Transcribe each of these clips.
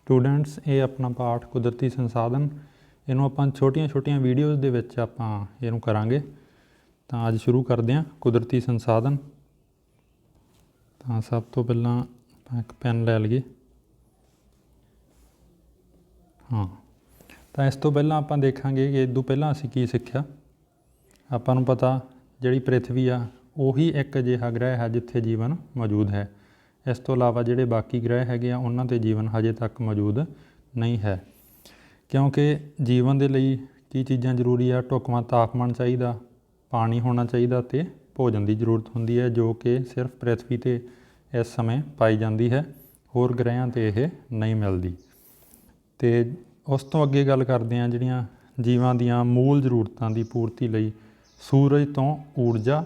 Students ये अपना पाठ कुदरती संसाधन इनू ਆਪਾਂ ਛੋਟੀਆਂ ਵੀਡੀਓਜ਼ ਦੇ ਵਿੱਚ ਆਪਾਂ ਇਹਨੂੰ ਕਰਾਂਗੇ। ਤਾਂ ਅੱਜ ਸ਼ੁਰੂ ਕਰਦੇ ਹਾਂ ਕੁਦਰਤੀ ਸੰਸਾਧਨ। ਤਾਂ ਸਭ ਤੋਂ ਪਹਿਲਾਂ ਆਪਾਂ ਇੱਕ ਪੈਨ ਲੈ ਲਈਏ। ਹਾਂ, ਤਾਂ ਇਸ ਤੋਂ ਪਹਿਲਾਂ ਆਪਾਂ ਦੇਖਾਂਗੇ ਕਿ ਇਦੋਂ ਪਹਿਲਾਂ ਅਸੀਂ ਕੀ ਸਿੱਖਿਆ। ਆਪਾਂ ਨੂੰ ਪਤਾ ਜਿਹੜੀ ਪ੍ਰਿਥਵੀ ਆ ਉਹੀ ਇੱਕ ਅਜਿਹਾ ਗ੍ਰਹਿ ਹੈ ਜਿੱਥੇ ਜੀਵਨ ਮੌਜੂਦ ਹੈ। ਇਸ ਤੋਂ ਇਲਾਵਾ ਜਿਹੜੇ ਬਾਕੀ ਗ੍ਰਹਿ ਹੈਗੇ ਆ ਉਹਨਾਂ 'ਤੇ ਜੀਵਨ ਹਜੇ ਤੱਕ ਮੌਜੂਦ ਨਹੀਂ ਹੈ, ਕਿਉਂਕਿ ਜੀਵਨ ਦੇ ਲਈ ਕੀ ਚੀਜ਼ਾਂ ਜ਼ਰੂਰੀ ਆ। ਢੁਕਵਾਂ ਤਾਪਮਾਨ ਚਾਹੀਦਾ, ਪਾਣੀ ਹੋਣਾ ਚਾਹੀਦਾ ਅਤੇ ਭੋਜਨ ਦੀ ਜ਼ਰੂਰਤ ਹੁੰਦੀ ਹੈ, ਜੋ ਕਿ ਸਿਰਫ ਪ੍ਰਿਥਵੀ 'ਤੇ ਇਸ ਸਮੇਂ ਪਾਈ ਜਾਂਦੀ ਹੈ, ਹੋਰ ਗ੍ਰਹਿਆਂ 'ਤੇ ਇਹ ਨਹੀਂ ਮਿਲਦੀ। ਅਤੇ ਉਸ ਤੋਂ ਅੱਗੇ ਗੱਲ ਕਰਦੇ ਹਾਂ ਜਿਹੜੀਆਂ ਜੀਵਾਂ ਦੀਆਂ ਮੂਲ ਜ਼ਰੂਰਤਾਂ ਦੀ ਪੂਰਤੀ ਲਈ ਸੂਰਜ ਤੋਂ ਊਰਜਾ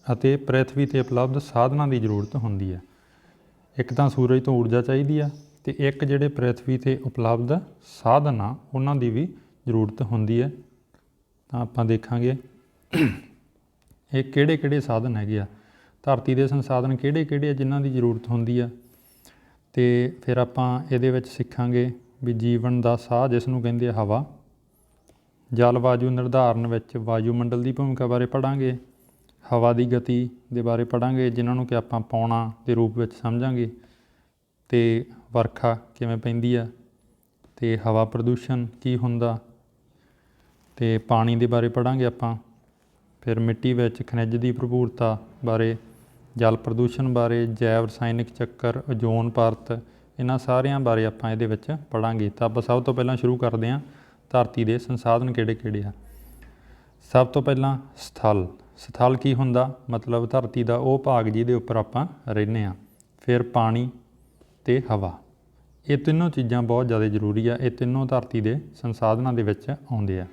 ਅਤੇ ਪ੍ਰਿਥਵੀ 'ਤੇ ਉਪਲਬਧ ਸਾਧਨਾਂ ਦੀ ਜ਼ਰੂਰਤ ਹੁੰਦੀ ਹੈ। ਇੱਕ ਤਾਂ ਸੂਰਜ ਤੋਂ ਊਰਜਾ ਚਾਹੀਦੀ ਆ ਅਤੇ ਇੱਕ ਜਿਹੜੇ ਪ੍ਰਿਥਵੀ 'ਤੇ ਉਪਲਬਧ ਸਾਧਨ ਆ ਉਹਨਾਂ ਦੀ ਵੀ ਜ਼ਰੂਰਤ ਹੁੰਦੀ ਹੈ। ਤਾਂ ਆਪਾਂ ਦੇਖਾਂਗੇ ਇਹ ਕਿਹੜੇ ਸਾਧਨ ਹੈਗੇ ਆ, ਧਰਤੀ ਦੇ ਸੰਸਾਧਨ ਕਿਹੜੇ ਆ ਜਿਨ੍ਹਾਂ ਦੀ ਜ਼ਰੂਰਤ ਹੁੰਦੀ ਆ। ਅਤੇ ਫਿਰ ਆਪਾਂ ਇਹਦੇ ਵਿੱਚ ਸਿੱਖਾਂਗੇ ਵੀ ਜੀਵਨ ਦਾ ਸਾਹ ਜਿਸ ਨੂੰ ਕਹਿੰਦੇ ਆ ਹਵਾ, ਜਲਵਾਯੂ ਨਿਰਧਾਰਨ ਵਿੱਚ ਵਾਯੂਮੰਡਲ ਦੀ ਭੂਮਿਕਾ ਬਾਰੇ ਪੜ੍ਹਾਂਗੇ, ਹਵਾ ਦੀ ਗਤੀ ਦੇ ਬਾਰੇ ਪੜ੍ਹਾਂਗੇ ਜਿਨ੍ਹਾਂ ਨੂੰ ਕਿ ਆਪਾਂ ਪੌਣਾ ਦੇ ਰੂਪ ਵਿੱਚ ਸਮਝਾਂਗੇ, ਅਤੇ ਵਰਖਾ ਕਿਵੇਂ ਪੈਂਦੀ ਆ, ਅਤੇ ਹਵਾ ਪ੍ਰਦੂਸ਼ਣ ਕੀ ਹੁੰਦਾ, ਅਤੇ ਪਾਣੀ ਦੇ ਬਾਰੇ ਪੜ੍ਹਾਂਗੇ ਆਪਾਂ। ਫਿਰ ਮਿੱਟੀ ਵਿੱਚ ਖਣਿਜ ਦੀ ਭਰਪੂਰਤਾ ਬਾਰੇ, ਜਲ ਪ੍ਰਦੂਸ਼ਣ ਬਾਰੇ, ਜੈਵ ਰਸਾਇਣਿਕ ਚੱਕਰ, ਓਜ਼ੋਨ ਪਰਤ, ਇਹਨਾਂ ਸਾਰਿਆਂ ਬਾਰੇ ਆਪਾਂ ਇਹਦੇ ਵਿੱਚ ਪੜ੍ਹਾਂਗੇ। ਤਾਂ ਆਪਾਂ ਸਭ ਤੋਂ ਪਹਿਲਾਂ ਸ਼ੁਰੂ ਕਰਦੇ ਹਾਂ ਧਰਤੀ ਦੇ ਸੰਸਾਧਨ ਕਿਹੜੇ ਆ। ਸਭ ਤੋਂ ਪਹਿਲਾਂ ਸਥਲ ਕੀ ਹੁੰਦਾ, ਮਤਲਬ ਧਰਤੀ ਦਾ ਉਹ ਭਾਗ ਜਿਹਦੇ ਉੱਪਰ ਆਪਾਂ ਰਹਿੰਦੇ ਹਾਂ। ਫਿਰ ਪਾਣੀ ਅਤੇ ਹਵਾ, ਇਹ ਤਿੰਨੋਂ ਚੀਜ਼ਾਂ ਬਹੁਤ ਜ਼ਿਆਦਾ ਜ਼ਰੂਰੀ ਆ। ਇਹ ਤਿੰਨੋਂ ਧਰਤੀ ਦੇ ਸੰਸਾਧਨਾਂ ਦੇ ਵਿੱਚ ਆਉਂਦੇ ਆ।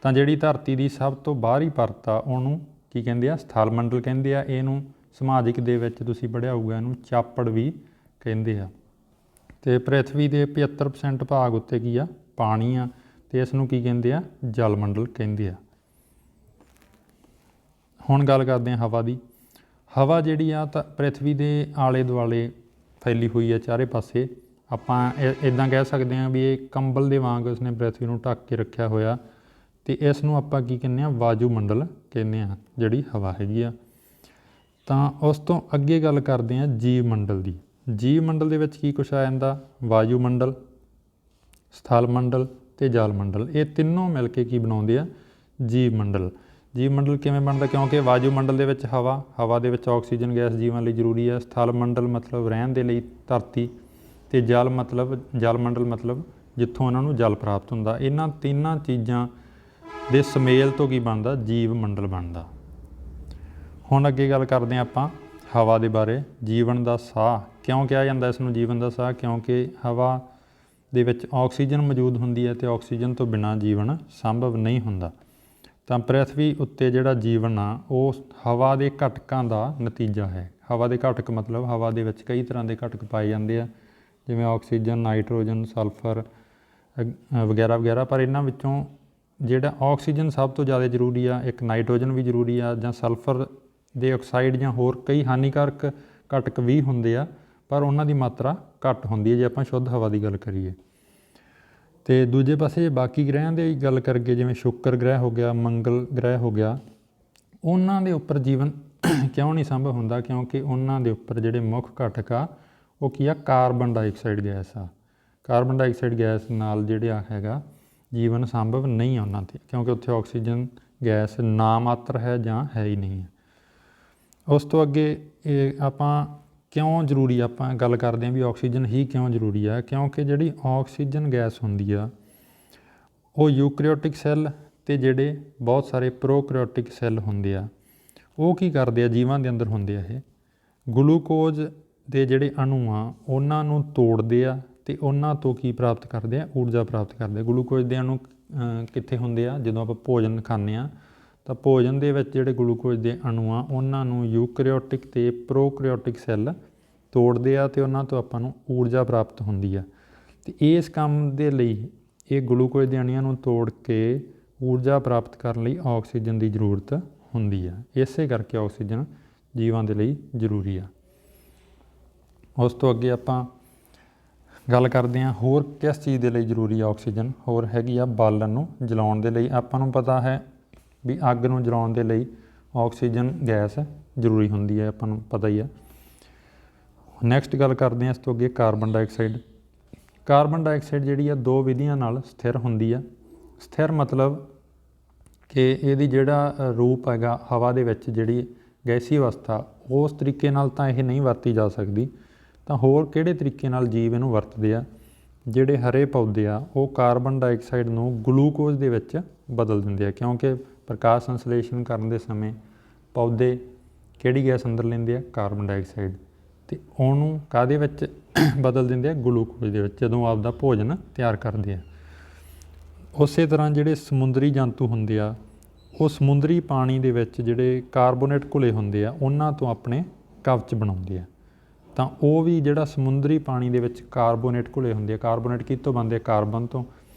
ਤਾਂ ਜਿਹੜੀ ਧਰਤੀ ਦੀ ਸਭ ਤੋਂ ਬਾਹਰੀ ਪਰਤ ਆ ਉਹਨੂੰ ਕੀ ਕਹਿੰਦੇ ਆ, ਸਥਲ ਮੰਡਲ ਕਹਿੰਦੇ ਆ। ਇਹਨੂੰ ਸਮਾਜਿਕ ਦੇ ਵਿੱਚ ਤੁਸੀਂ ਪੜ੍ਹਿਆ ਹੋਊਗਾ, ਇਹਨੂੰ ਚਾਪੜ ਵੀ ਕਹਿੰਦੇ ਆ। ਅਤੇ ਪ੍ਰਿਥਵੀ ਦੇ 75% ਭਾਗ ਉੱਤੇ ਕੀ ਆ, ਪਾਣੀ ਆ, ਅਤੇ ਇਸ ਨੂੰ ਕੀ ਕਹਿੰਦੇ ਆ, ਜਲ ਮੰਡਲ ਕਹਿੰਦੇ ਆ। ਹੁਣ ਗੱਲ ਕਰਦੇ ਹਾਂ ਹਵਾ ਦੀ। ਹਵਾ ਜਿਹੜੀ ਆ ਤਾਂ ਪ੍ਰਿਥਵੀ ਦੇ ਆਲੇ ਦੁਆਲੇ ਫੈਲੀ ਹੋਈ ਹੈ ਚਾਰੇ ਪਾਸੇ। ਆਪਾਂ ਇੱਦਾਂ ਕਹਿ ਸਕਦੇ ਹਾਂ ਵੀ ਇਹ ਕੰਬਲ ਦੇ ਵਾਂਗ ਉਸਨੇ ਪ੍ਰਿਥਵੀ ਨੂੰ ਢੱਕ ਕੇ ਰੱਖਿਆ ਹੋਇਆ, ਅਤੇ ਇਸ ਨੂੰ ਆਪਾਂ ਕੀ ਕਹਿੰਦੇ ਹਾਂ, ਵਾਯੂਮੰਡਲ ਕਹਿੰਦੇ ਹਾਂ ਜਿਹੜੀ ਹਵਾ ਹੈਗੀ ਆ। ਤਾਂ ਉਸ ਤੋਂ ਅੱਗੇ ਗੱਲ ਕਰਦੇ ਹਾਂ ਜੀਵ ਮੰਡਲ ਦੀ। ਜੀਵ ਮੰਡਲ ਦੇ ਵਿੱਚ ਕੀ ਕੁਛ ਆ ਜਾਂਦਾ, ਵਾਯੂਮੰਡਲ, ਸਥਲ ਮੰਡਲ ਅਤੇ ਜਲ ਮੰਡਲ। ਇਹ ਤਿੰਨੋਂ ਮਿਲ ਕੇ ਕੀ ਬਣਾਉਂਦੇ ਆ, ਜੀਵ ਮੰਡਲ। ਜੀਵ ਮੰਡਲ ਕਿਵੇਂ ਬਣਦਾ, ਕਿਉਂਕਿ ਵਾਯੂਮੰਡਲ ਦੇ ਵਿੱਚ ਹਵਾ ਦੇ ਵਿੱਚ ਆਕਸੀਜਨ ਗੈਸ ਜੀਵਨ ਲਈ ਜ਼ਰੂਰੀ ਹੈ। ਸਥਲ ਮੰਡਲ ਮਤਲਬ ਰਹਿਣ ਦੇ ਲਈ ਧਰਤੀ, ਅਤੇ ਜਲ ਮੰਡਲ ਮਤਲਬ ਜਿੱਥੋਂ ਉਹਨਾਂ ਨੂੰ ਜਲ ਪ੍ਰਾਪਤ ਹੁੰਦਾ। ਇਹਨਾਂ ਤਿੰਨਾਂ ਚੀਜ਼ਾਂ ਦੇ ਸੁਮੇਲ ਤੋਂ ਕੀ ਬਣਦਾ, ਜੀਵ ਮੰਡਲ ਬਣਦਾ। ਹੁਣ ਅੱਗੇ ਗੱਲ ਕਰਦੇ ਹਾਂ ਆਪਾਂ ਹਵਾ ਦੇ ਬਾਰੇ। ਜੀਵਨ ਦਾ ਸਾਹ ਕਿਉਂ ਕਿਹਾ ਜਾਂਦਾ ਇਸ ਨੂੰ ਜੀਵਨ ਦਾ ਸਾਹ, ਕਿਉਂਕਿ ਹਵਾ ਦੇ ਵਿੱਚ ਆਕਸੀਜਨ ਮੌਜੂਦ ਹੁੰਦੀ ਹੈ ਅਤੇ ਆਕਸੀਜਨ ਤੋਂ ਬਿਨਾਂ ਜੀਵਨ ਸੰਭਵ ਨਹੀਂ ਹੁੰਦਾ। ਤਾਂ ਪ੍ਰਿਥਵੀ ਉੱਤੇ ਜਿਹੜਾ ਜੀਵਨ ਆ ਉਹ ਹਵਾ ਦੇ ਘਟਕਾਂ ਦਾ ਨਤੀਜਾ ਹੈ। ਹਵਾ ਦੇ ਘਟਕ ਮਤਲਬ ਹਵਾ ਦੇ ਵਿੱਚ ਕਈ ਤਰ੍ਹਾਂ ਦੇ ਘਟਕ ਪਾਏ ਜਾਂਦੇ ਆ, ਜਿਵੇਂ ਆਕਸੀਜਨ, ਨਾਈਟ੍ਰੋਜਨ, ਸਲਫਰ ਵਗੈਰਾ। ਪਰ ਇਹਨਾਂ ਵਿੱਚੋਂ ਜਿਹੜਾ ਆਕਸੀਜਨ ਸਭ ਤੋਂ ਜ਼ਿਆਦਾ ਜ਼ਰੂਰੀ ਆ, ਇੱਕ ਨਾਈਟ੍ਰੋਜਨ ਵੀ ਜ਼ਰੂਰੀ ਆ, ਜਾਂ ਸਲਫਰ ਦੇ ਆਕਸਾਈਡ ਜਾਂ ਹੋਰ ਕਈ ਹਾਨੀਕਾਰਕ ਘਟਕ ਵੀ ਹੁੰਦੇ ਆ, ਪਰ ਉਹਨਾਂ ਦੀ ਮਾਤਰਾ ਘੱਟ ਹੁੰਦੀ ਹੈ ਜੇ ਆਪਾਂ ਸ਼ੁੱਧ ਹਵਾ ਦੀ ਗੱਲ ਕਰੀਏ। ਅਤੇ ਦੂਜੇ ਪਾਸੇ ਬਾਕੀ ਗ੍ਰਹਿਆਂ ਦੀ ਗੱਲ ਕਰੀਏ, ਜਿਵੇਂ ਸ਼ੁੱਕਰ ਗ੍ਰਹਿ ਹੋ ਗਿਆ, ਮੰਗਲ ਗ੍ਰਹਿ ਹੋ ਗਿਆ, ਉਹਨਾਂ ਦੇ ਉੱਪਰ ਜੀਵਨ ਕਿਉਂ ਨਹੀਂ ਸੰਭਵ ਹੁੰਦਾ, ਕਿਉਂਕਿ ਉਹਨਾਂ ਦੇ ਉੱਪਰ ਜਿਹੜੇ ਮੁੱਖ ਘਟਕ ਆ ਉਹ ਕੀ ਆ, ਕਾਰਬਨ ਡਾਈਆਕਸਾਈਡ ਗੈਸ ਆ। ਕਾਰਬਨ ਡਾਈਆਕਸਾਈਡ ਗੈਸ ਨਾਲ ਜਿਹੜਾ ਹੈਗਾ ਜੀਵਨ ਸੰਭਵ ਨਹੀਂ ਆ ਉਹਨਾਂ 'ਤੇ, ਕਿਉਂਕਿ ਉੱਥੇ ਆਕਸੀਜਨ ਗੈਸ ਨਾ ਮਾਤਰ ਹੈ ਜਾਂ ਹੈ ਹੀ ਨਹੀਂ ਹੈ। ਉਸ ਤੋਂ ਅੱਗੇ ਇਹ ਆਪਾਂ ਕਿਉਂ ਜ਼ਰੂਰੀ, ਆਪਾਂ ਗੱਲ ਕਰਦੇ ਹਾਂ ਵੀ ਆਕਸੀਜਨ ਹੀ ਕਿਉਂ ਜ਼ਰੂਰੀ ਆ, ਕਿਉਂਕਿ ਜਿਹੜੀ ਆਕਸੀਜਨ ਗੈਸ ਹੁੰਦੀ ਆ ਉਹ ਯੂਕੈਰੀਓਟਿਕ ਸੈੱਲ ਅਤੇ ਜਿਹੜੇ ਬਹੁਤ ਸਾਰੇ ਪ੍ਰੋਕੈਰੀਓਟਿਕ ਸੈੱਲ ਹੁੰਦੇ ਆ ਉਹ ਕੀ ਕਰਦੇ ਆ, ਜੀਵਾਂ ਦੇ ਅੰਦਰ ਹੁੰਦੇ ਆ, ਇਹ ਗਲੂਕੋਜ਼ ਦੇ ਜਿਹੜੇ ਅਣੂ ਆ ਉਹਨਾਂ ਨੂੰ ਤੋੜਦੇ ਆ ਅਤੇ ਉਹਨਾਂ ਤੋਂ ਕੀ ਪ੍ਰਾਪਤ ਕਰਦੇ ਆ, ਊਰਜਾ ਪ੍ਰਾਪਤ ਕਰਦੇ ਆ। ਗਲੂਕੋਜ਼ ਦੇ ਅਣੂ ਕਿੱਥੇ ਹੁੰਦੇ ਆ, ਜਦੋਂ ਆਪਾਂ ਭੋਜਨ ਖਾਂਦੇ ਹਾਂ ਤਾਂ ਭੋਜਨ ਦੇ ਵਿੱਚ ਜਿਹੜੇ ਗਲੂਕੋਜ਼ ਦੇ ਅਣੂ ਆ ਉਹਨਾਂ ਨੂੰ ਯੂਕੈਰੀਓਟਿਕ ਅਤੇ ਪ੍ਰੋਕੈਰੀਓਟਿਕ ਸੈੱਲ ਤੋੜਦੇ ਆ ਅਤੇ ਉਹਨਾਂ ਤੋਂ ਆਪਾਂ ਨੂੰ ਊਰਜਾ ਪ੍ਰਾਪਤ ਹੁੰਦੀ ਆ। ਅਤੇ ਇਸ ਕੰਮ ਦੇ ਲਈ ਇਹ ਗਲੂਕੋਜ਼ ਦੇ ਅਣੂਆਂ ਨੂੰ ਤੋੜ ਕੇ ਊਰਜਾ ਪ੍ਰਾਪਤ ਕਰਨ ਲਈ ਆਕਸੀਜਨ ਦੀ ਜ਼ਰੂਰਤ ਹੁੰਦੀ ਆ। ਇਸੇ ਕਰਕੇ ਆਕਸੀਜਨ ਜੀਵਾਂ ਦੇ ਲਈ ਜ਼ਰੂਰੀ ਆ। ਉਸ ਤੋਂ ਅੱਗੇ ਆਪਾਂ ਗੱਲ ਕਰਦੇ ਹਾਂ ਹੋਰ ਕਿਸ ਚੀਜ਼ ਦੇ ਲਈ ਜ਼ਰੂਰੀ ਆ ਆਕਸੀਜਨ। ਹੋਰ ਹੈਗੀ ਆ ਬਾਲਣ ਨੂੰ ਜਲਾਉਣ ਦੇ ਲਈ। ਆਪਾਂ ਨੂੰ ਪਤਾ ਹੈ ਵੀ ਅੱਗ ਨੂੰ ਜਲਾਉਣ ਦੇ ਲਈ ਆਕਸੀਜਨ ਗੈਸ ਜ਼ਰੂਰੀ ਹੁੰਦੀ ਹੈ, ਆਪਾਂ ਨੂੰ ਪਤਾ ਹੀ ਆ। ਨੈਕਸਟ ਗੱਲ ਕਰਦੇ ਹਾਂ ਇਸ ਤੋਂ ਅੱਗੇ ਕਾਰਬਨ ਡਾਈਆਕਸਾਈਡ। ਕਾਰਬਨ ਡਾਈਆਕਸਾਈਡ ਜਿਹੜੀ ਆ 2 ਵਿਧੀਆਂ ਨਾਲ ਸਥਿਰ ਹੁੰਦੀ ਆ। ਸਥਿਰ ਮਤਲਬ ਕਿ ਇਹਦੀ ਜਿਹੜਾ ਰੂਪ ਹੈਗਾ ਹਵਾ ਦੇ ਵਿੱਚ ਜਿਹੜੀ ਗੈਸੀ ਅਵਸਥਾ, ਉਸ ਤਰੀਕੇ ਨਾਲ ਤਾਂ ਇਹ ਨਹੀਂ ਵਰਤੀ ਜਾ ਸਕਦੀ। ਤਾਂ ਹੋਰ ਕਿਹੜੇ ਤਰੀਕੇ ਨਾਲ ਜੀਵ ਇਹਨੂੰ ਵਰਤਦੇ ਆ? ਜਿਹੜੇ ਹਰੇ ਪੌਦੇ ਆ ਉਹ ਕਾਰਬਨ ਡਾਈਆਕਸਾਈਡ ਨੂੰ ਗਲੂਕੋਜ਼ ਦੇ ਵਿੱਚ ਬਦਲ ਦਿੰਦੇ ਆ, ਕਿਉਂਕਿ ਪ੍ਰਕਾਸ਼ ਸੰਸਲੇਸ਼ਨ ਕਰਨ ਦੇ ਸਮੇਂ ਪੌਦੇ ਕਿਹੜੀ ਗੈਸ ਅੰਦਰ ਲੈਂਦੇ ਆ? Carbon dioxide. ਅਤੇ ਉਹਨੂੰ ਕਾਹਦੇ ਵਿੱਚ ਬਦਲ ਦਿੰਦੇ ਆ? ਗਲੂਕੋਜ਼ ਦੇ ਵਿੱਚ, ਜਦੋਂ ਆਪਦਾ ਭੋਜਨ ਤਿਆਰ ਕਰਦੇ ਆ। ਉਸੇ ਤਰ੍ਹਾਂ ਜਿਹੜੇ ਸਮੁੰਦਰੀ ਜੰਤੂ ਹੁੰਦੇ ਆ ਉਹ ਸਮੁੰਦਰੀ ਪਾਣੀ ਦੇ ਵਿੱਚ ਜਿਹੜੇ ਕਾਰਬੋਨੇਟ ਘੁਲੇ ਹੁੰਦੇ ਆ ਉਹਨਾਂ ਤੋਂ ਆਪਣੇ ਕਵਚ ਬਣਾਉਂਦੇ ਆ। ਤਾਂ ਉਹ ਵੀ ਜਿਹੜਾ ਸਮੁੰਦਰੀ ਪਾਣੀ ਦੇ ਵਿੱਚ ਕਾਰਬੋਨੇਟ ਘੁਲੇ ਹੁੰਦੇ ਆ, ਕਾਰਬੋਨੇਟ ਕਿਹਤੋਂ ਬਣਦੇ ਆ? ਕਾਰਬਨ ਤੋਂ।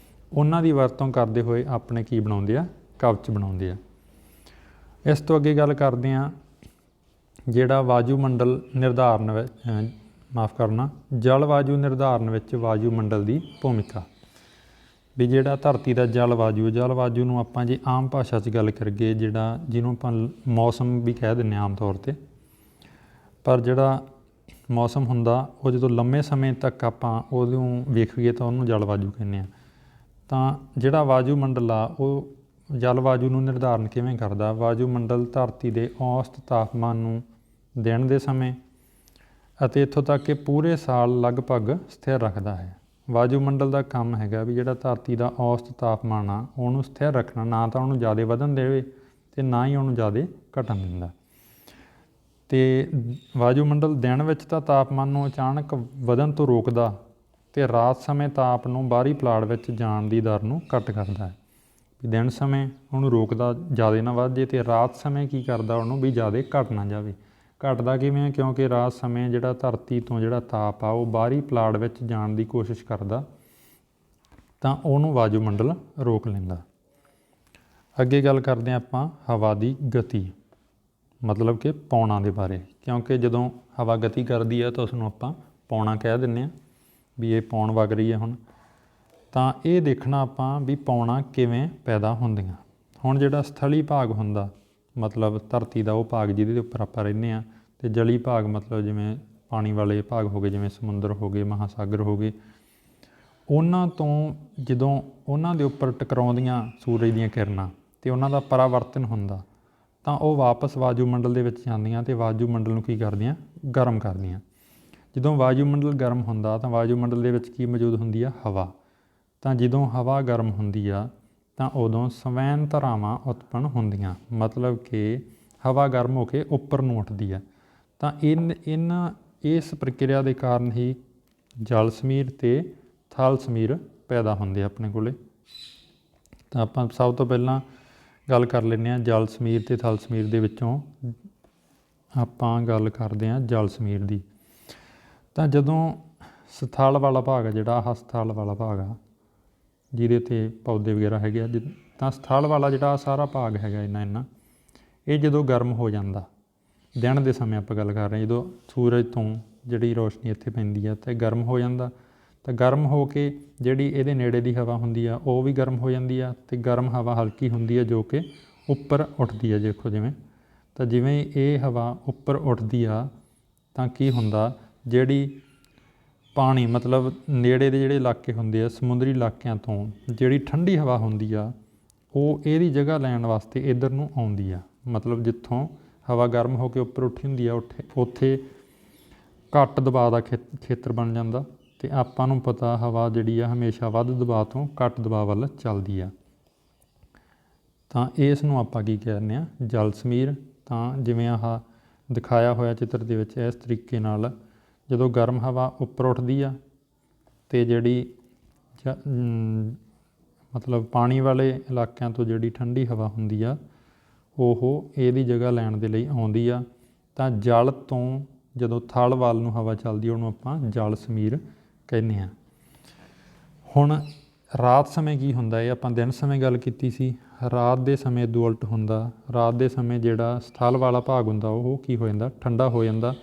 ਉਹਨਾਂ ਦੀ ਵਰਤੋਂ ਕਰਦੇ ਹੋਏ ਆਪਣੇ ਕੀ ਬਣਾਉਂਦੇ ਆ? ਕਵਚ ਬਣਾਉਂਦੇ ਆ। ਇਸ ਤੋਂ ਅੱਗੇ ਗੱਲ ਕਰਦੇ ਹਾਂ ਜਿਹੜਾ ਵਾਯੂਮੰਡਲ ਨਿਰਧਾਰਨ ਜਲ ਵਾਯੂ ਨਿਰਧਾਰਨ ਵਿੱਚ ਵਾਯੂਮੰਡਲ ਦੀ ਭੂਮਿਕਾ। ਵੀ ਜਿਹੜਾ ਧਰਤੀ ਦਾ ਜਲ ਵਾਯੂ ਨੂੰ ਆਪਾਂ ਜੇ ਆਮ ਭਾਸ਼ਾ 'ਚ ਗੱਲ ਕਰੀਏ ਜਿਹਨੂੰ ਆਪਾਂ ਮੌਸਮ ਵੀ ਕਹਿ ਦਿੰਦੇ ਹਾਂ ਆਮ ਤੌਰ 'ਤੇ, ਪਰ ਜਿਹੜਾ ਮੌਸਮ ਹੁੰਦਾ ਉਹ ਜਦੋਂ ਲੰਮੇ ਸਮੇਂ ਤੱਕ ਆਪਾਂ ਉਹਨੂੰ ਵੇਖੀਏ ਤਾਂ ਉਹਨੂੰ ਜਲ ਵਾਯੂ ਕਹਿੰਦੇ ਹਾਂ। ਤਾਂ ਜਿਹੜਾ ਵਾਯੂਮੰਡਲ ਆ ਉਹ ਜਲ ਵਾਯੂ ਨੂੰ ਨਿਰਧਾਰਨ ਕਿਵੇਂ ਕਰਦਾ? ਵਾਯੂਮੰਡਲ ਧਰਤੀ ਦੇ ਔਸਤ ਤਾਪਮਾਨ ਨੂੰ ਦਿਨ ਦੇ ਸਮੇਂ ਅਤੇ ਇੱਥੋਂ ਤੱਕ ਕਿ ਪੂਰੇ ਸਾਲ ਲਗਭਗ ਸਥਿਰ ਰੱਖਦਾ ਹੈ। ਵਾਯੂਮੰਡਲ ਦਾ ਕੰਮ ਹੈਗਾ ਵੀ ਜਿਹੜਾ ਧਰਤੀ ਦਾ ਔਸਤ ਤਾਪਮਾਨ ਆ ਉਹਨੂੰ ਸਥਿਰ ਰੱਖਣਾ, ਨਾ ਤਾਂ ਉਹਨੂੰ ਜ਼ਿਆਦਾ ਵਧਣ ਦੇਵੇ ਅਤੇ ਨਾ ਹੀ ਉਹਨੂੰ ਜ਼ਿਆਦਾ ਘਟਣ ਦਿੰਦਾ। ਅਤੇ ਵਾਯੂਮੰਡਲ ਦਿਨ ਵਿੱਚ ਤਾਂ ਤਾਪਮਾਨ ਨੂੰ ਅਚਾਨਕ ਵਧਣ ਤੋਂ ਰੋਕਦਾ ਅਤੇ ਰਾਤ ਸਮੇਂ ਤਾਪ ਨੂੰ ਬਾਹਰੀ ਪਲਾੜ ਵਿੱਚ ਜਾਣ ਦੀ ਦਰ ਨੂੰ ਘੱਟ ਕਰਦਾ ਹੈ। ਵੀ ਦਿਨ ਸਮੇਂ ਉਹਨੂੰ ਰੋਕਦਾ ਜ਼ਿਆਦਾ ਨਾ ਵੱਧ ਜੇ, ਅਤੇ ਰਾਤ ਸਮੇਂ ਕੀ ਕਰਦਾ ਉਹਨੂੰ ਵੀ ਜ਼ਿਆਦਾ ਘੱਟ ਨਾ ਜਾਵੇ। ਘਟਦਾ ਕਿਵੇਂ? ਕਿਉਂਕਿ ਰਾਤ ਸਮੇਂ ਜਿਹੜਾ ਧਰਤੀ ਤੋਂ ਜਿਹੜਾ ਤਾਪ ਆ ਉਹ ਬਾਹਰੀ ਪਲਾੜ ਵਿੱਚ ਜਾਣ ਦੀ ਕੋਸ਼ਿਸ਼ ਕਰਦਾ, ਤਾਂ ਉਹਨੂੰ ਵਾਯੂਮੰਡਲ ਰੋਕ ਲੈਂਦਾ। ਅੱਗੇ ਗੱਲ ਕਰਦੇ ਹਾਂ ਆਪਾਂ ਹਵਾ ਦੀ ਗਤੀ, ਮਤਲਬ ਕਿ ਪੌਣਾਂ ਦੇ ਬਾਰੇ। ਕਿਉਂਕਿ ਜਦੋਂ ਹਵਾ ਗਤੀ ਕਰਦੀ ਆ ਤਾਂ ਉਸਨੂੰ ਆਪਾਂ ਪੌਣਾ ਕਹਿ ਦਿੰਦੇ ਹਾਂ ਵੀ ਇਹ ਪੌਣ ਵਗ ਰਹੀ ਹੈ ਹੁਣ। ਤਾਂ ਇਹ ਦੇਖਣਾ ਆਪਾਂ ਵੀ ਪੌਣਾ ਕਿਵੇਂ ਪੈਦਾ ਹੁੰਦੀਆਂ। ਹੁਣ ਜਿਹੜਾ ਸਥਲੀ ਭਾਗ ਹੁੰਦਾ ਮਤਲਬ ਧਰਤੀ ਦਾ ਉਹ ਭਾਗ ਜਿਹਦੇ ਉੱਪਰ ਆਪਾਂ ਰਹਿੰਦੇ ਹਾਂ, ਅਤੇ ਜਲੀ ਭਾਗ ਮਤਲਬ ਜਿਵੇਂ ਪਾਣੀ ਵਾਲੇ ਭਾਗ ਹੋ ਗਏ, ਜਿਵੇਂ ਸਮੁੰਦਰ ਹੋ ਗਏ, ਮਹਾਸਾਗਰ ਹੋ ਗਏ, ਉਹਨਾਂ ਤੋਂ ਜਦੋਂ ਉਹਨਾਂ ਦੇ ਉੱਪਰ ਟਕਰਾਉਂਦੀਆਂ ਸੂਰਜ ਦੀਆਂ ਕਿਰਨਾਂ ਅਤੇ ਉਹਨਾਂ ਦਾ ਪਰਾਵਰਤਨ ਹੁੰਦਾ ਤਾਂ ਉਹ ਵਾਪਸ ਵਾਯੂਮੰਡਲ ਦੇ ਵਿੱਚ ਜਾਂਦੀਆਂ ਅਤੇ ਵਾਯੂਮੰਡਲ ਨੂੰ ਕੀ ਕਰਦੀਆਂ? ਗਰਮ ਕਰਦੀਆਂ। ਜਦੋਂ ਵਾਯੂਮੰਡਲ ਗਰਮ ਹੁੰਦਾ ਤਾਂ ਵਾਯੂਮੰਡਲ ਦੇ ਵਿੱਚ ਕੀ ਮੌਜੂਦ ਹੁੰਦੀ ਆ? ਹਵਾ। ਤਾਂ ਜਦੋਂ ਹਵਾ ਗਰਮ ਹੁੰਦੀ ਆ ਤਾਂ ਉਦੋਂ ਸਵੈਨ ਧਾਰਾਵਾਂ ਉਤਪੰਨ ਹੁੰਦੀਆਂ, ਮਤਲਬ ਕਿ ਹਵਾ ਗਰਮ ਹੋ ਕੇ ਉੱਪਰ ਨੂੰ ਉੱਠਦੀ ਆ। ਤਾਂ ਇਸ ਪ੍ਰਕਿਰਿਆ ਦੇ ਕਾਰਨ ਹੀ ਜਲ ਸਮੀਰ ਅਤੇ ਥਲ ਸਮੀਰ ਪੈਦਾ ਹੁੰਦੇ ਆਪਣੇ ਕੋਲ। ਤਾਂ ਆਪਾਂ ਸਭ ਤੋਂ ਪਹਿਲਾਂ ਗੱਲ ਕਰ ਲੈਂਦੇ ਹਾਂ ਜਲ ਸਮੀਰ ਅਤੇ ਥਲ ਸਮੀਰ ਦੇ ਵਿੱਚੋਂ ਆਪਾਂ ਗੱਲ ਕਰਦੇ ਹਾਂ ਜਲ ਸਮੀਰ ਦੀ। ਤਾਂ ਜਦੋਂ ਸਥਲ ਵਾਲਾ ਭਾਗ ਆ ਜਿਹੜਾ ਆਹ ਸਥਲ ਵਾਲਾ ਭਾਗ ਆ ਜਿਹਦੇ 'ਤੇ ਪੌਦੇ ਵਗੈਰਾ ਹੈਗੇ ਆ, ਤਾਂ ਸਥਲ ਵਾਲਾ ਜਿਹੜਾ ਸਾਰਾ ਭਾਗ ਹੈਗਾ ਇੰਨਾ ਇਹ ਜਦੋਂ ਗਰਮ ਹੋ ਜਾਂਦਾ, ਦਿਨ ਦੇ ਸਮੇਂ ਆਪਾਂ ਗੱਲ ਕਰ ਰਹੇ ਹਾਂ, ਜਦੋਂ ਸੂਰਜ ਤੋਂ ਜਿਹੜੀ ਰੋਸ਼ਨੀ ਇੱਥੇ ਪੈਂਦੀ ਆ ਅਤੇ ਗਰਮ ਹੋ ਜਾਂਦਾ, ਤਾਂ ਗਰਮ ਹੋ ਕੇ ਜਿਹੜੀ ਇਹਦੇ ਨੇੜੇ ਦੀ ਹਵਾ ਹੁੰਦੀ ਆ ਉਹ ਵੀ ਗਰਮ ਹੋ ਜਾਂਦੀ ਆ, ਅਤੇ ਗਰਮ ਹਵਾ ਹਲਕੀ ਹੁੰਦੀ ਆ ਜੋ ਕਿ ਉੱਪਰ ਉੱਠਦੀ ਆ। ਦੇਖੋ ਜਿਵੇਂ ਤਾਂ ਜਿਵੇਂ ਇਹ ਹਵਾ ਉੱਪਰ ਉੱਠਦੀ ਆ ਤਾਂ ਕੀ ਹੁੰਦਾ, ਜਿਹੜੀ ਪਾਣੀ ਮਤਲਬ ਨੇੜੇ ਦੇ ਜਿਹੜੇ ਇਲਾਕੇ ਹੁੰਦੇ ਆ ਸਮੁੰਦਰੀ ਇਲਾਕਿਆਂ ਤੋਂ ਜਿਹੜੀ ਠੰਡੀ ਹਵਾ ਹੁੰਦੀ ਆ ਉਹ ਇਹਦੀ ਜਗ੍ਹਾ ਲੈਣ ਵਾਸਤੇ ਇੱਧਰ ਨੂੰ ਆਉਂਦੀ ਆ। ਮਤਲਬ ਜਿੱਥੋਂ ਹਵਾ ਗਰਮ ਹੋ ਕੇ ਉੱਪਰ ਉੱਠੀ ਹੁੰਦੀ ਆ ਉੱਥੇ ਘੱਟ ਦਬਾਅ ਦਾ ਖੇਤਰ ਬਣ ਜਾਂਦਾ, ਅਤੇ ਆਪਾਂ ਨੂੰ ਪਤਾ ਹਵਾ ਜਿਹੜੀ ਆ ਹਮੇਸ਼ਾ ਵੱਧ ਦਬਾਅ ਤੋਂ ਘੱਟ ਦਬਾਅ ਵੱਲ ਚੱਲਦੀ ਆ। ਤਾਂ ਇਸ ਨੂੰ ਆਪਾਂ ਕੀ ਕਹਿੰਦੇ ਹਾਂ? ਜਲ ਸਮੀਰ। ਤਾਂ ਜਿਵੇਂ ਆਹ ਦਿਖਾਇਆ ਹੋਇਆ ਚਿੱਤਰ ਦੇ ਵਿੱਚ ਇਸ ਤਰੀਕੇ ਨਾਲ ਜਦੋਂ ਗਰਮ ਹਵਾ ਉੱਪਰ ਉੱਠਦੀ ਆ ਅਤੇ ਜਿਹੜੀ ਮਤਲਬ ਪਾਣੀ ਵਾਲੇ ਇਲਾਕਿਆਂ ਤੋਂ ਜਿਹੜੀ ਠੰਡੀ ਹਵਾ ਹੁੰਦੀ ਆ ਉਹ ਇਹਦੀ ਜਗ੍ਹਾ ਲੈਣ ਦੇ ਲਈ ਆਉਂਦੀ ਆ, ਤਾਂ ਜਲ ਤੋਂ ਜਦੋਂ ਥਲ ਵੱਲ ਨੂੰ ਹਵਾ ਚੱਲਦੀ ਉਹਨੂੰ ਆਪਾਂ ਜਲ ਸਮੀਰ ਕਹਿੰਦੇ ਹਾਂ। ਹੁਣ ਰਾਤ ਸਮੇਂ ਕੀ ਹੁੰਦਾ? ਇਹ ਆਪਾਂ ਦਿਨ ਸਮੇਂ ਗੱਲ ਕੀਤੀ ਸੀ, ਰਾਤ ਦੇ ਸਮੇਂ ਉਦੋਂ ਉਲਟ ਹੁੰਦਾ। ਰਾਤ ਦੇ ਸਮੇਂ ਜਿਹੜਾ ਸਥਲ ਵਾਲਾ ਭਾਗ ਹੁੰਦਾ ਉਹ ਕੀ ਹੋ ਜਾਂਦਾ? ਠੰਡਾ ਹੋ ਜਾਂਦਾ।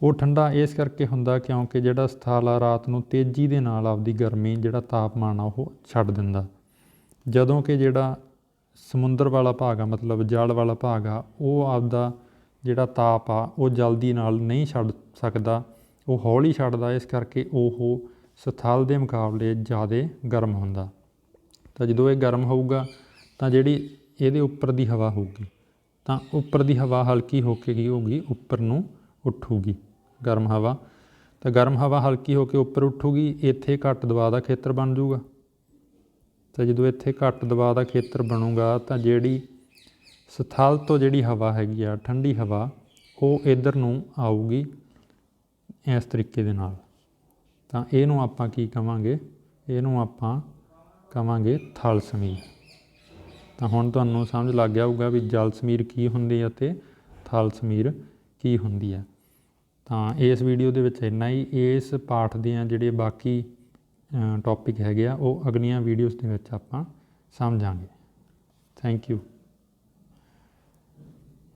ਉਹ ਠੰਡਾ ਇਸ ਕਰਕੇ ਹੁੰਦਾ ਕਿਉਂਕਿ ਜਿਹੜਾ ਸਥਲ ਆ ਰਾਤ ਨੂੰ ਤੇਜ਼ੀ ਦੇ ਨਾਲ ਆਪਦੀ ਗਰਮੀ ਜਿਹੜਾ ਤਾਪਮਾਨ ਆ ਉਹ ਛੱਡ ਦਿੰਦਾ, ਜਦੋਂ ਕਿ ਜਿਹੜਾ ਸਮੁੰਦਰ ਵਾਲਾ ਭਾਗ ਆ ਮਤਲਬ ਜਲ ਵਾਲਾ ਭਾਗ ਆ ਉਹ ਆਪਦਾ ਜਿਹੜਾ ਤਾਪ ਆ ਉਹ ਜਲਦੀ ਨਾਲ ਨਹੀਂ ਛੱਡ ਸਕਦਾ, ਉਹ ਹੌਲੀ ਛੱਡਦਾ। ਇਸ ਕਰਕੇ ਉਹ ਸਥਲ ਦੇ ਮੁਕਾਬਲੇ ਜ਼ਿਆਦਾ ਗਰਮ ਹੁੰਦਾ। ਤਾਂ ਜਦੋਂ ਇਹ ਗਰਮ ਹੋਊਗਾ ਤਾਂ ਜਿਹੜੀ ਇਹਦੇ ਉੱਪਰ ਦੀ ਹਵਾ ਹੋਊਗੀ ਤਾਂ ਉੱਪਰ ਦੀ ਹਵਾ ਹਲਕੀ ਹੋ ਕੇ ਕੀ ਹੋਊਗੀ, ਉੱਪਰ ਨੂੰ ਉੱਠੂਗੀ ਗਰਮ ਹਵਾ। ਤਾਂ ਗਰਮ ਹਵਾ ਹਲਕੀ ਹੋ ਕੇ ਉੱਪਰ ਉੱਠੂਗੀ, ਇੱਥੇ ਘੱਟ ਦਬਾਅ ਦਾ ਖੇਤਰ ਬਣ ਜਾਊਗਾ। ਤਾਂ ਜਦੋਂ ਇੱਥੇ ਘੱਟ ਦਬਾਅ ਦਾ ਖੇਤਰ ਬਣੂਗਾ ਤਾਂ ਜਿਹੜੀ ਸਥਲ ਤੋਂ ਜਿਹੜੀ ਹਵਾ ਹੈਗੀ ਆ ਠੰਡੀ ਹਵਾ ਉਹ ਇੱਧਰ ਨੂੰ ਆਊਗੀ ਇਸ ਤਰੀਕੇ ਦੇ ਨਾਲ। ਤਾਂ ਇਹਨੂੰ ਆਪਾਂ ਕੀ ਕਵਾਂਗੇ, ਇਹਨੂੰ ਆਪਾਂ ਕਵਾਂਗੇ ਥਲ ਸਮੀਰ। ਤਾਂ ਹੁਣ ਤੁਹਾਨੂੰ ਸਮਝ ਲੱਗ ਗਿਆ ਹੋਊਗਾ ਵੀ ਜਲ ਸਮੀਰ ਕੀ ਹੁੰਦੀ ਹੈ ਅਤੇ ਥਲ ਸਮੀਰ ਕੀ ਹੁੰਦੀ ਹੈ। ਤਾਂ ਇਸ ਵੀਡੀਓ ਦੇ ਵਿੱਚ ਇੰਨਾ ਹੀ। ਇਸ ਪਾਠ ਦੀਆਂ ਜਿਹੜੇ ਬਾਕੀ ਟੌਪਿਕ ਹੈਗੇ ਆ ਉਹ ਅਗਲੀਆਂ ਵੀਡੀਓਜ਼ ਦੇ ਵਿੱਚ ਆਪਾਂ ਸਮਝਾਂਗੇ। Thank you.